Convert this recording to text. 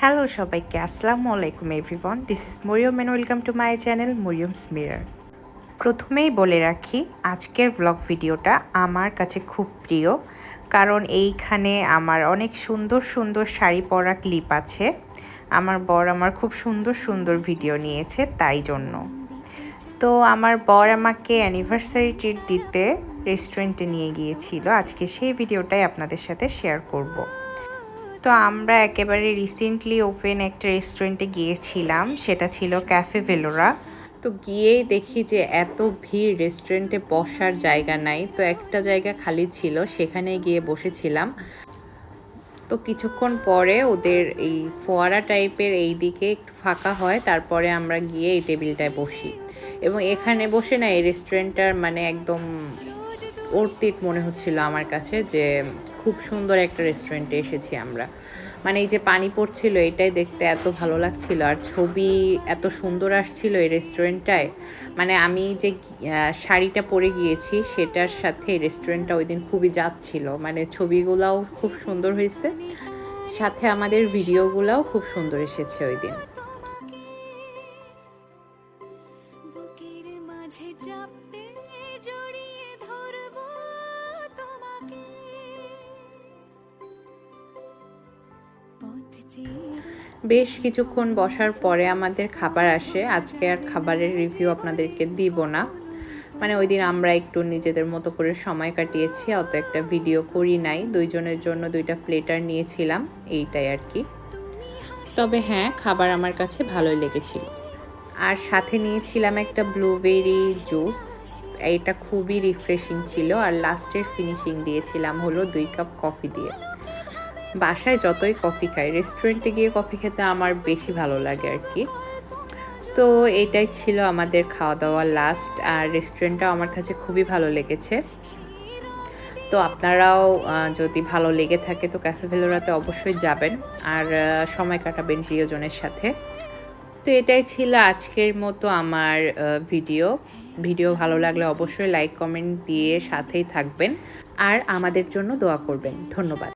Hello সবাইকে, আসসালামু আলাইকুম everyone. This is Maryam and welcome to my channel Maryam's mirror. প্রথমেই বলে রাখি, আজকের ব্লগ ভিডিওটা আমার কাছে খুব প্রিয়, কারণ এইখানে আমার অনেক সুন্দর সুন্দর শাড়ি পরা ক্লিপ আছে। আমার বর আমার খুব সুন্দর সুন্দর ভিডিও নিয়েছে, তাই জন্য। তো আমার বর আমাকে অ্যানিভার্সারি ট্রিট দিতে রেস্টুরেন্টে নিয়ে গিয়েছিল। আজকে সেই ভিডিওটাই আপনাদের সাথে শেয়ার করব। তো আমরা একেবারে রিসেন্টলি ওপেন একটা রেস্টুরেন্টে গিয়েছিলাম, সেটা ছিল ক্যাফে ভেলোরা। তো গিয়েই দেখি যে এত ভিড়, রেস্টুরেন্টে বসার জায়গা নাই। তো একটা জায়গা খালি ছিল, সেখানে গিয়ে বসেছিলাম। তো কিছুক্ষণ পরে ওদের এই ফোয়ারা টাইপের এই দিকে একটু ফাঁকা হয়, তারপরে আমরা গিয়ে এই টেবিলটায় বসি। এবং এখানে বসে না এই রেস্টুরেন্টটার মানে একদম অর্থিত মনে হচ্ছিল আমার কাছে, যে খুব সুন্দর একটা রেস্টুরেন্টে এসেছি আমরা। মানে এই যে পানি পড়ছিল, এটাই দেখতে এত ভালো লাগছিল, আর ছবি এত সুন্দর আসছিল এই রেস্টুরেন্টটায়। মানে আমি যে শাড়িটা পরে গিয়েছি সেটার সাথে এই রেস্টুরেন্টটা ওই দিন খুবই যাচ্ছিল। মানে ছবিগুলাও খুব সুন্দর হয়েছে, সাথে আমাদের ভিডিওগুলাও খুব সুন্দর এসেছে ওই দিন। বেশ কিছুক্ষণ বসার পরে আমাদের খাবার আসে। আজকে আর খাবারের রিভিউ আপনাদেরকে দিব না, মানে ওই দিন আমরা একটু নিজেদের মতো করে সময় কাটিয়েছি, অত একটা ভিডিও করি নাই। দুইজনের জন্য দুইটা প্লেটার নিয়েছিলাম, এইটাই আর কি। তবে হ্যাঁ, খাবার আমার কাছে ভালোই লেগেছিল। আর সাথে নিয়েছিলাম একটা ব্লুবেরি জুস, এটা খুবই রিফ্রেশিং ছিল। আর লাস্টের ফিনিশিং দিয়েছিলাম হলো 2 কাপ কফি দিয়ে। বাসায় যতই কফি খাই, রেস্টুরেন্টে গিয়ে কফি খেতে আমার বেশি ভালো লাগে আর কি। তো এইটাই ছিল আমাদের খাওয়া দাওয়া লাস্ট, আর রেস্টুরেন্টটাও আমার কাছে খুবই ভালো লেগেছে। তো আপনারাও যদি ভালো লেগে থাকে তো ক্যাফে ভেলোরাতে অবশ্যই যাবেন, আর সময় কাটাবেন প্রিয়জনের সাথে। তো এটাই ছিল আজকের মতো আমার ভিডিও ভালো লাগলে অবশ্যই লাইক কমেন্ট দিয়ে সাথেই থাকবেন, আর আমাদের জন্য দোয়া করবেন। ধন্যবাদ।